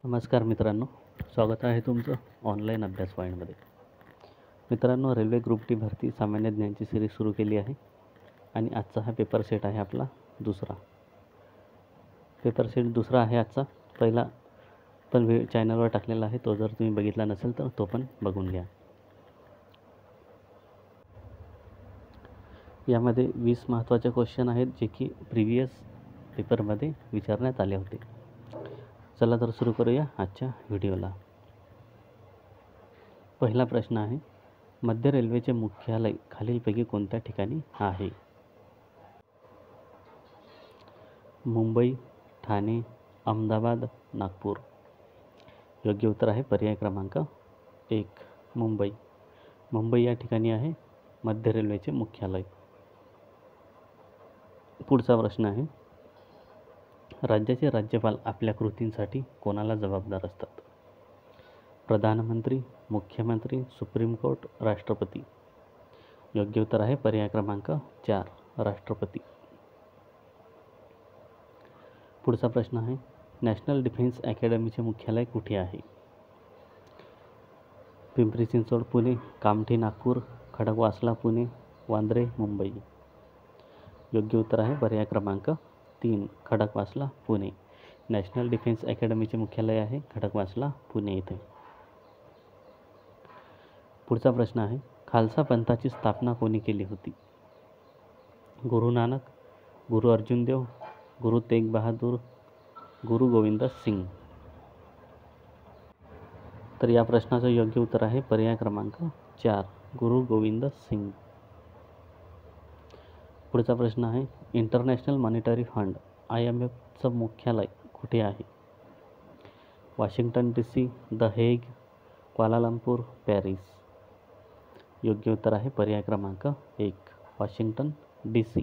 नमस्कार मित्रांनो, स्वागत आहे तुमचं ऑनलाईन अभ्यास पॉईंटमध्ये. मित्रांनो, रेल्वे ग्रुप डी भरती सामान्य ज्ञानची सिरीज सुरू केली आहे आणि आजचा हा पेपर सेट आहे आपला दुसरा. पेपर सेट दुसरा आहे आजचा. पहिला पण चॅनलवर टाकलेला आहे, तो जर तुम्ही बघितला नसेल तर तो पण बघून घ्या. यामध्ये 20 महत्त्वाचे क्वेश्चन आहेत जे की प्रिव्हियस पेपरमध्ये विचारण्यात आले होते. चला तर सुरू करूया आजच्या व्हिडिओला. पहिला प्रश्न आहे, मध्य रेल्वेचे मुख्यालय खालीलपैकी कोणत्या ठिकाणी आहे? मुंबई, ठाणे, अहमदाबाद, नागपूर. योग्य उत्तर आहे पर्याय क्रमांक 1 मुंबई. मुंबई या ठिकाणी आहे मध्य रेल्वेचे मुख्यालय. पुढचा प्रश्न आहे, राज्याचे राज्यपाल आपल्या कृतींसाठी कोणाला जबाबदार असतात? प्रधानमंत्री, मुख्यमंत्री, सुप्रीम कोर्ट, राष्ट्रपती. योग्य उत्तर आहे पर्याय क्रमांक 4 राष्ट्रपती. पुढचा प्रश्न आहे, नॅशनल डिफेन्स अकॅडमीचे मुख्यालय कुठे आहे? पिंपरी चिंचवड पुणे, कामठी नागपूर, खडकवासला पुणे, वांद्रे मुंबई. योग्य उत्तर आहे पर्याय क्रमांक 3 खडकवासला पुणे. नॅशनल डिफेन्स अकॅडमीचे मुख्यालय आहे खडकवासला पुणे येथे. पुढचा प्रश्न आहे, खालसा पंथाची स्थापना कोणी केली होती? गुरु नानक, गुरु अर्जुन देव, गुरु तेग बहादूर, गुरु गोविंद सिंग. तर या प्रश्नाचं योग्य उत्तर आहे पर्याय क्रमांक 4 गुरु गोविंद सिंग. पुढचा प्रश्न आहे, इंटरनॅशनल मॉनिटरी फंड IMFचं मुख्यालय कुठे आहे? Washington DC, the Hague, Kuala Lumpur, Paris. योग्य उत्तर आहे पर्याय क्रमांक 1 वॉशिंग्टन DC.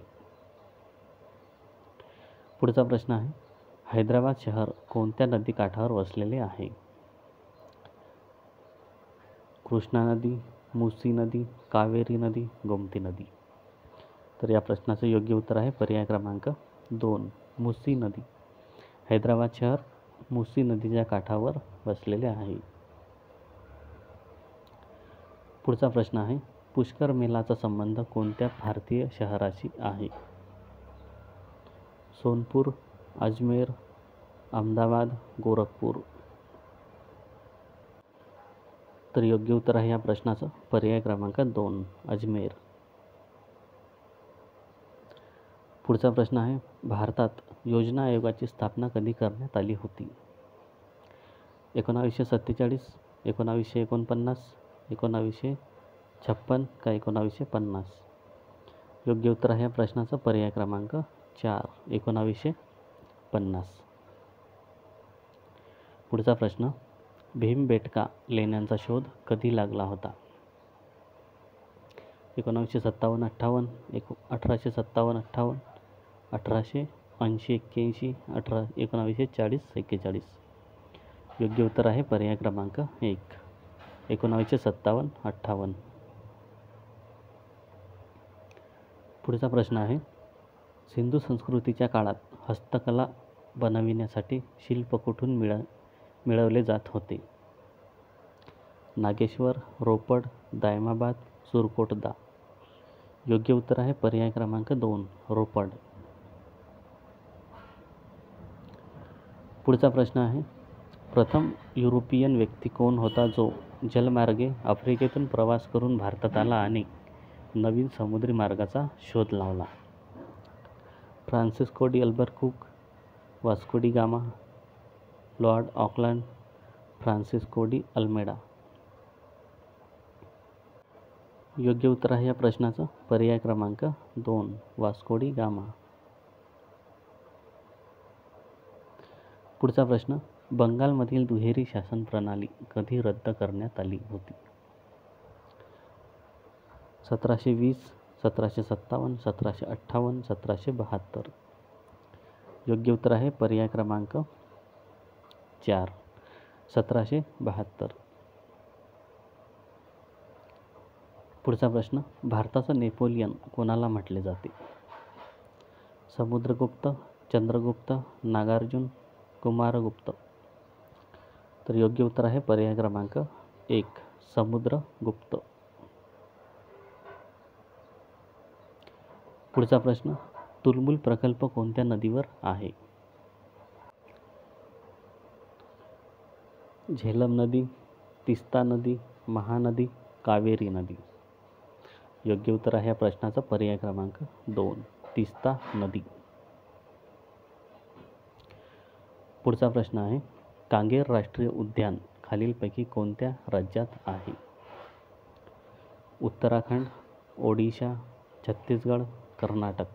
पुढचा प्रश्न आहे, हैदराबाद शहर कोणत्या नदीकाठावर वसलेले आहे? कृष्णा नदी, मुसी नदी, कावेरी नदी, गोमती नदी. तर या प्रश्नाचं योग्य उत्तर आहे पर्याय क्रमांक 2 मुसी नदी. हैदराबाद शहर मुसी नदीच्या काठावर वसलेले आहे. पुढचा प्रश्न आहे, पुष्कर मेलाचा संबंध कोणत्या भारतीय शहराशी आहे? सोनपूर, अजमेर, अहमदाबाद, गोरखपूर. तर योग्य उत्तर आहे या प्रश्नाचं पर्याय क्रमांक 2 अजमेर. पुढचा प्रश्न आहे, भारतात योजना आयोगाची स्थापना कधी करण्यात आली होती? 1947, 1949, 1956 का 1950? योग्य उत्तर आहे या प्रश्नाचं पर्याय क्रमांक 4 1950. पुढचा प्रश्न, भीमबेटका लेण्यांचा शोध कधी लागला होता? 1957-58, 1857-58, 1880-81, 1940-41. योग्य उत्तर आहे पर्याय क्रमांक 1 1957-58. पुढचा प्रश्न आहे, सिंधू संस्कृतीच्या काळात हस्तकला बनविण्यासाठी शिल्प कुठून मिळवले जात होते? नागेश्वर, रोपड, दायमाबाद, सुरकोटदा. योग्य उत्तर आहे पर्याय क्रमांक 2 रोपड. पुढचा प्रश्न आहे, प्रथम युरोपियन व्यक्ती कोण होता जो जलमार्गे आफ्रिकेतून प्रवास करून भारतात आला आणि नवीन समुद्री मार्गाचा शोध लावला? Francisco de Albuquerque, Vasco da Gama, Lord Auckland, Francisco de Almeida. योग्य उत्तर आहे या प्रश्नाचं पर्याय क्रमांक 2 वास्को डी गामा. पुढचा प्रश्न, बंगालमधील दुहेरी शासन प्रणाली कधी रद्द करण्यात आली होती? 1720, 1757, 1758, 1772. योग्य उत्तर आहे पर्याय क्रमांक 4 1772. पुढचा प्रश्न, भारताचा नेपोलियन कोणाला म्हटले जाते? समुद्रगुप्त, चंद्रगुप्त, नागार्जुन, कुमारगुप्त. तर योग्य उत्तर आहे पर्याय क्रमांक 1 समुद्रगुप्त. पुढचा प्रश्न, तुलमुल प्रकल्प कोणत्या नदीवर आहे? झेलम नदी, तिस्ता नदी, महानदी, कावेरी नदी. योग्य उत्तर आहे या प्रश्नाचा पर्याय क्रमांक 2 तिस्ता नदी. पुढचा प्रश्न आहे, कांगेर राष्ट्रीय उद्यान खालीलपैकी कोणत्या राज्यात आहे? उत्तराखंड, ओडिशा, छत्तीसगड, कर्नाटक.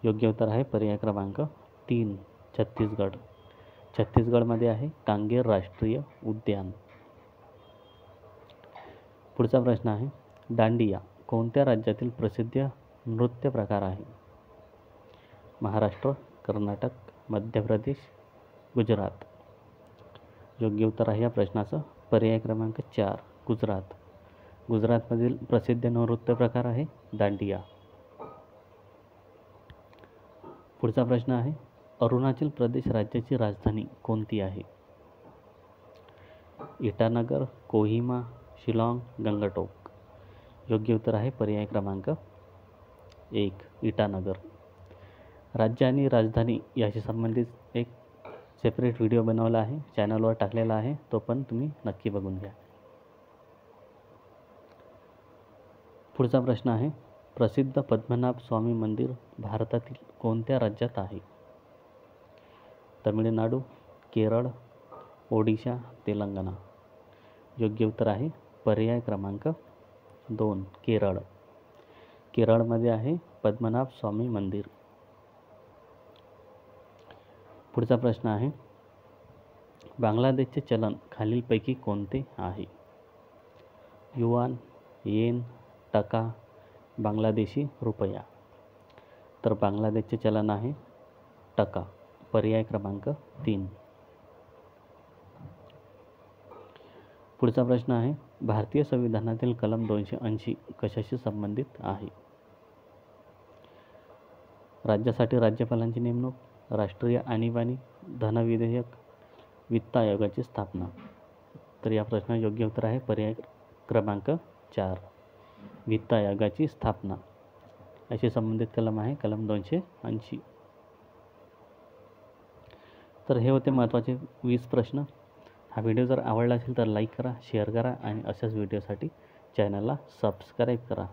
योग्य उत्तर आहे पर्याय क्रमांक 3 छत्तीसगड. छत्तीसगडमध्ये आहे कांगेर राष्ट्रीय उद्यान. पुढचा प्रश्न आहे, दांडिया कोणत्या राज्यातील प्रसिद्ध नृत्य प्रकार आहे? महाराष्ट्र, कर्नाटक, मध्य प्रदेश, गुजरात. योग्य उत्तर आहे या प्रश्नाचं पर्याय क्रमांक 4 गुजरात. गुजरातमधील प्रसिद्ध नृत्य प्रकार आहे दांडिया. पुढचा प्रश्न आहे, अरुणाचल प्रदेश राज्याची राजधानी कोणती आहे? इटानगर, कोहिमा, शिलाँग, गंगटोक. योग्य उत्तर आहे पर्याय क्रमांक 1 इटानगर. राज्य आणि राजधानी याशी संबंधित एक सेपरेट व्हिडिओ बनवला आहे, चॅनलवर टाकलेला आहे, तो पण तुम्ही नक्की बघून घ्या. पुढचा प्रश्न आहे, प्रसिद्ध पद्मनाभ स्वामी मंदिर भारतातील कोणत्या राज्यात आहे? तमिळनाडू, केरळ, ओडिशा, तेलंगणा. योग्य उत्तर आहे पर्याय क्रमांक 2 केरळ. केरळमध्ये आहे पद्मनाभ स्वामी मंदिर. पुढचा प्रश्न आहे, बांगलादेशचे चलन खालीलपैकी कोणते आहे? युआन, येन, टका, बांगलादेशी रुपया. तर बांगलादेशचे चलन आहे टका. पर्याय क्रमांक 3. पुढचा प्रश्न आहे, भारतीय संविधानातील कलम 280 कशाशी संबंधित आहे? राज्यासाठी राज्यपालांची नेमणूक, राष्ट्रीय आणीबाणी, धनविधेयक, वित्त आयोगाची स्थापना. तर या प्रश्न योग्य उत्तर आहे पर्याय क्रमांक 4 वित्त आयोगाची स्थापना. अशी संबंधित कलम आहे कलम 280. तर हे होते महत्त्वाचे 20 प्रश्न. हा व्हिडिओ जर आवडला असेल तर लाईक करा, शेअर करा आणि अशाच व्हिडिओसाठी चॅनलला सबस्क्राईब करा.